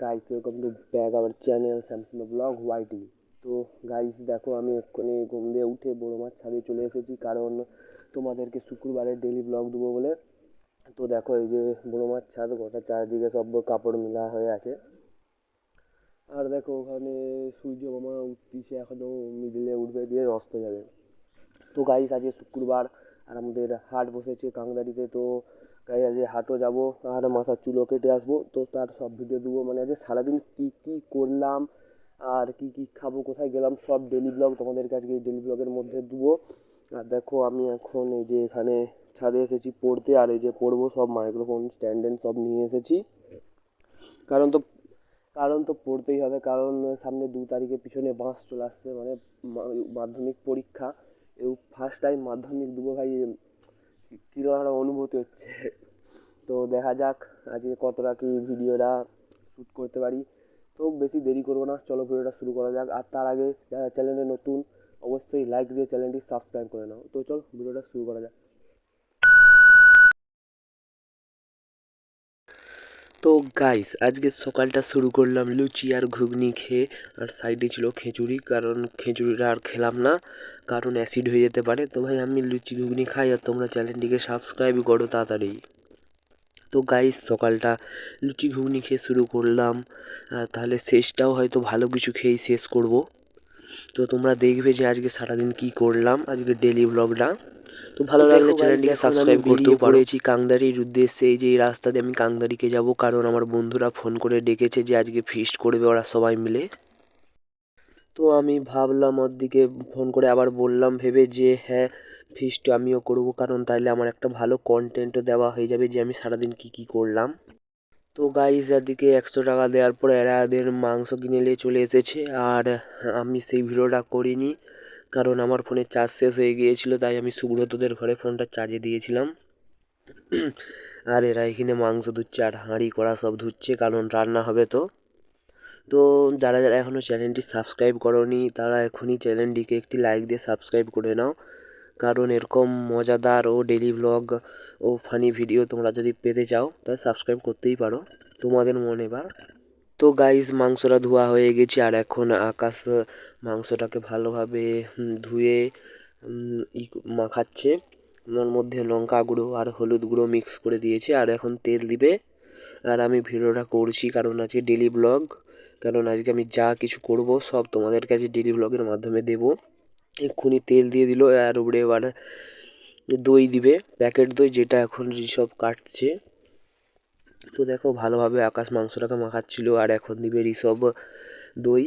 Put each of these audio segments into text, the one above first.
Guys, welcome to back our channel Samsung blog YT. তো guys দেখো, আমি এক্ষুনি ঘুম দিয়ে উঠে বড় মাছ ছাদে চলে এসেছি, কারণ তোমাদেরকে শুক্রবারে ডেলি ব্লগ দেবো বলে। তো দেখো, এই যে বড় মাছ ছাদ, গোটা চারদিকে সব কাপড় মেলা হয়ে আছে। আর দেখো ওখানে সূর্য মামা উঠতিছে, এখনো মিডিলে উঠবে, দিয়ে অস্ত যাবে। তো গাইস আজকে শুক্রবার আর আমাদের হাট বসেছে কাংদাড়িতে। তো গাইস আজকে হাটও যাবো আর মাথার চুলও কেটে আসবো। তো তার সব ভিডিও দেবো, মানে আজকে সারাদিন কী কী করলাম আর কী কী খাবো, কোথায় গেলাম, সব ডেলি ব্লগ তোমাদেরকে আজকে এই ডেলি ব্লগের মধ্যে দেবো। আর দেখো আমি এখন এই যে এখানে ছাদে এসেছি পড়তে, আর এই যে পড়বো সব মাইক্রোফোন স্ট্যান্ড সব নিয়ে এসেছি। কারণ তো কারণ তো পড়তেই হবে, কারণ সামনে 2 তারিখে পিছনে বাস চলে আসছে, মানে মাধ্যমিক পরীক্ষা। এই ফার্স্ট টাইম মাধ্যমিক দেবো ভাই, কীরকম একটা অনুভূতি হচ্ছে। তো দেখা যাক আজকে কতটা কি ভিডিওটা শ্যুট করতে পারি। তো বেশি দেরি করবো না, চলো ভিডিওটা শুরু করা যাক। আর তার আগে যারা চ্যানেলে নতুন, অবশ্যই লাইক দিয়ে চ্যানেলটি সাবস্ক্রাইব করে নাও। তো চলো ভিডিওটা শুরু করা যাক। তো গাইস আজকে সকালটা শুরু করলাম লুচি আর ঘুগনি খেয়ে, আর সাইডে ছিল খিচুড়ি, কারণ খিচুড়িটা আর খেলাম না, কারণ অ্যাসিড হয়ে যেতে পারে। তো ভাই আমি লুচি ঘুগনি খাই, আর তোমরা চ্যানেলটিকে সাবস্ক্রাইব করো তাড়াতাড়ি। তো গাইস সকালটা লুচি ঘুগনি খেয়ে শুরু করলাম, আর তাহলে শেষটাও হয়তো ভালো কিছু খেয়েই শেষ করব। তো তোমরা দেখবে যে আজকে সারাদিন কি করলাম, আজকে ডেলি ব্লগটা। তো ভালো লাগলে চ্যানেলটিকে সাবস্ক্রাইব করতেও পড়েছি কাংদারির উদ্দেশ্যে। এই যে এই রাস্তা দিয়ে আমি কাংদারিকে যাব, কারণ আমার বন্ধুরা ফোন করে ডেকেছে যে আজকে ফিস্ট করবে ওরা সবাই মিলে। তো আমি ভাবলাম, ওর দিকে ফোন করে আবার বললাম ভেবে যে হ্যাঁ, ফিস্ট আমিও করবো, কারণ তাইলে আমার একটা ভালো কন্টেন্টও দেওয়া হয়ে যাবে যে আমি সারাদিন কি কি করলাম। তো গাইস এদিকে 100 টাকা দেওয়ার পর এদের মাংস কিনে নিয়ে চলে এসেছে, আর আমি সেই ভিডিওটা করিনি, কারণ আমার ফোনে চার্জ শেষ হয়ে গিয়েছিল, তাই আমি সুব্রতদের ঘরে ফোনটা চার্জে দিয়েছিলাম। আর এরা এখানে মাংস ধুচ্ছে আর হাঁড়ি কড়া সব ধুচ্ছে, কারণ রান্না হবে। তো তো যারা যারা এখনও চ্যানেলটি সাবস্ক্রাইব করোনি, তারা এখনই চ্যানেলটিকে একটি লাইক দিয়ে সাবস্ক্রাইব করে নাও, কারণ এরকম মজাদার ও ডেলি ব্লগ ও ফানি ভিডিও তোমরা যদি পেতে চাও তাহলে সাবস্ক্রাইব করতেই পারো, তোমাদের মনে এবার। তো গাইস মাংসটা ধোয়া হয়ে গেছে, আর এখন আকাশ মাংসটাকে ভালোভাবে ধুয়ে মাখাচ্ছে। ওর মধ্যে লঙ্কা গুঁড়ো আর হলুদ গুঁড়ো মিক্স করে দিয়েছে, আর এখন তেল দিবে। আর আমি ভিডিওটা করছি কারণ আজকে ডেলি ব্লগ, কারণ আজকে আমি যা কিছু করব সব তোমাদের কাছে ডেলি ব্লগের মাধ্যমে দেব। এক্ষুনি তেল দিয়ে দিল, আর উপরে এবার দই দিবে, প্যাকেট দই, যেটা এখন সব কাটছে। তো দেখো ভালোভাবে আকাশ মাংসটাকে মাখাচ্ছিল, আর এখন দিবে ঋষভ দই।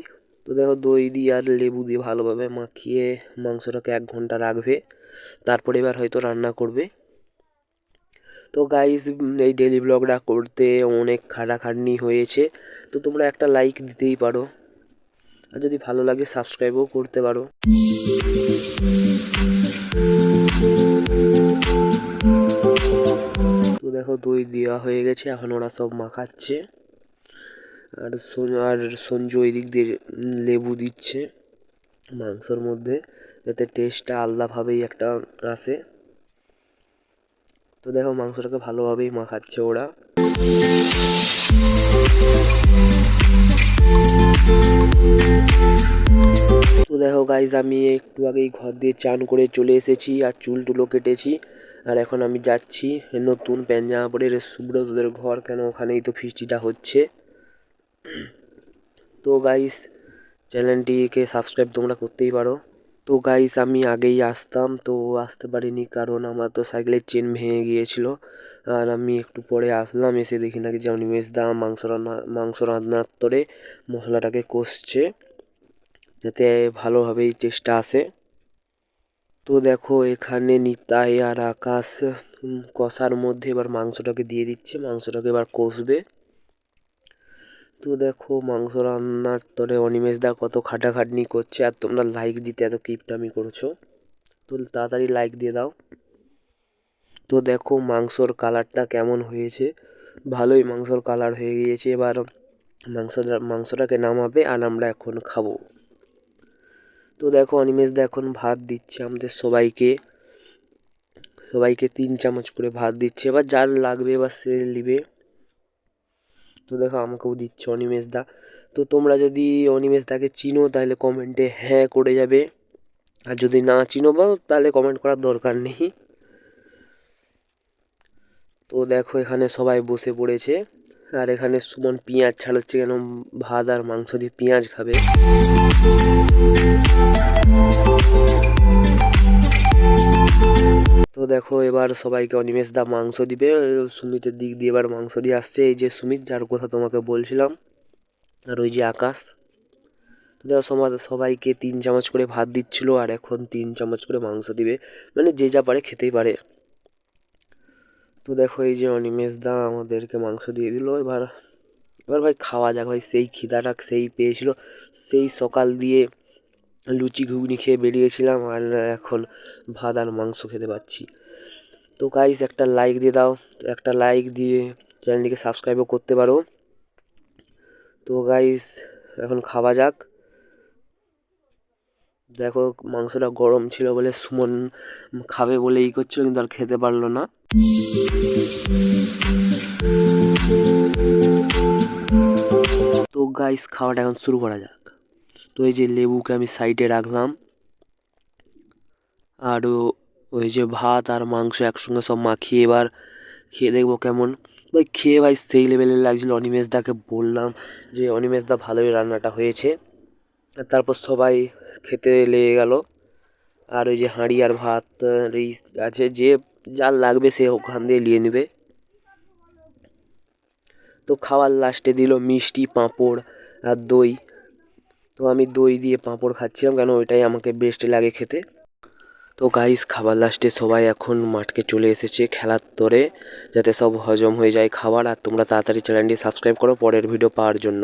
তো দেখো দই দিয়ে আর লেবু দিয়ে ভালোভাবে মাখিয়ে মাংসটাকে 1 ঘন্টা রাখবে, তারপরে এবার হয়তো রান্না করবে। তো গাইজ এই ডেলি ব্লগটা করতে অনেক খাটাখাটনি হয়েছে, তো তোমরা একটা লাইক দিতেই পারো, আর যদি ভালো লাগে সাবস্ক্রাইবও করতে পারো। তো দেখো দই দেওয়া হয়ে গেছে, এখন ওরা সব মাখাচ্ছে, আর সঞ্জু ওই দিক দিয়ে লেবু দিচ্ছে মাংসর মধ্যে, যাতে টেস্টটা আলাদাভাবেই একটা আসে। তো দেখো মাংসটাকে ভালোভাবেই মাখাচ্ছে ওরা। তো দেখো গাইজ আমি একটু আগেই ঘর দিয়ে চান করে চলে এসেছি, আর চুল টুলো কেটেছি, আর এখন আমি যাচ্ছি নতুন প্যান্ট জামা পরে সুব্রতদের ঘর, কেন ওখানেই তো ফিস্টিটা হচ্ছে। তো গাইস চ্যানেলটিকে সাবস্ক্রাইব তোমরা করতেই পারো। তো গাইস আমি আগেই আসতাম, তো আসতে পারিনি, কারণ আমার তো সাইকেলের চেন ভেঙে গিয়েছিল। আর আমি একটু পরে আসলাম, এসে দেখি নাকি যে অনিমেষদা মাংস রান্নার তরে মশলাটাকে কষছে, যাতে ভালোভাবেই টেস্টটা আসে। তো দেখো এখানে নিতাই আর আকাশ কষার মধ্যে এবার মাংসটাকে দিয়ে দিচ্ছে, মাংসটাকে এবার কষবে। তো দেখো মাংস রান্নার তরে অনিমেষদা কত খাটাখাটনি করছে, আর তোমরা লাইক দিতে এত কিপটামি করছো, তো তাড়াতাড়ি লাইক দিয়ে দাও। তো দেখো মাংসর কালারটা কেমন হয়েছে, ভালোই মাংসর কালার হয়ে গিয়েছে। এবার মাংসটাকে নামাবে, আর আমরা এখন খাবো। তো দেখো অনিমেষদা এখন ভাত দিচ্ছে আমাদের সবাইকে 3 চামচ করে ভাত দিচ্ছে, এবার যার লাগবে এবার সে নিবে। তো দেখো আমাকেও দিচ্ছে অনিমেষ দা। তো তোমরা যদি অনিমেষ দাকে চিনো তাহলে কমেন্টে হ্যাঁ করে যাবে, আর যদি না চিনো বা তাহলে কমেন্ট করার দরকার নেই। তো দেখো এখানে সবাই বসে পড়েছে, আর এখানে সুমন পেঁয়াজ ছাড়াচ্ছে, কেন ভাত আর মাংস দিয়ে পেঁয়াজ খাবে। তো দেখো এবার সবাইকে অনিমেষ দা মাংস দিবে, সুমিতের দিক দিয়ে এবার মাংস দিয়ে আসছে। এই যে সুমিত, যার কথা তোমাকে বলছিলাম, আর ওই যে আকাশ। দেখো সবাইকে 3 চামচ করে ভাত দিচ্ছিল, আর এখন 3 চামচ করে মাংস দিবে, মানে যে যা পারে খেতেই পারে। তো দেখো এই যে অনিমেষ দা আমাদেরকে মাংস দিয়ে দিল। এবার এবার ভাই খাওয়া যাক ভাই, সেই খিদাটা সেই পেয়েছিল, সেই সকাল দিয়ে লুচি ঘুগনি খেয়ে বেরিয়েছিলাম, আর এখন ভাত আর মাংস খেতে পাচ্ছি। তো গাইস একটা লাইক দিয়ে দাও, একটা লাইক দিয়ে চ্যানেলটিকে সাবস্ক্রাইবও করতে পারো। তো গাইস এখন খাওয়া যাক। দেখো মাংসটা গরম ছিল বলে সুমন খাবে বলে ই করছিল, কিন্তু আর খেতে পারলো না। তো গাইস খাওয়াটা এখন শুরু করা যাক। তো এই যে লেবুকে আমি সাইডে রাখলাম, আর ওই যে ভাত আর মাংস একসঙ্গে সব মাখিয়ে এবার খেয়ে দেখবো কেমন। ভাই খেয়ে ভাই সেই লেভেলের লাগছিল। অনিমেষ দাকে বললাম যে অনিমেষ দা ভালোই রান্নাটা হয়েছে, আর তারপর সবাই খেতে লেগে গেল। আর ওই যে হাঁড়ি আর ভাত এই আছে, যে যার লাগবে সে ওখান দিয়ে নিয়ে নেবে। তো খাওয়ার লাস্টে দিল মিষ্টি, পাঁপড় আর দই। তো আমি দই দিয়ে পাঁপড় খাচ্ছিলাম, কেন ওইটাই আমাকে বেস্ট লাগে খেতে। তো গাইস খাবার লাস্টে সবাই এখন মাঠকে চলে এসেছে খেলার তরে, যাতে সব হজম হয়ে যায় খাবার। আর তোমরা তাড়াতাড়ি চ্যানেলটি সাবস্ক্রাইব করো পরের ভিডিও পাওয়ার জন্য।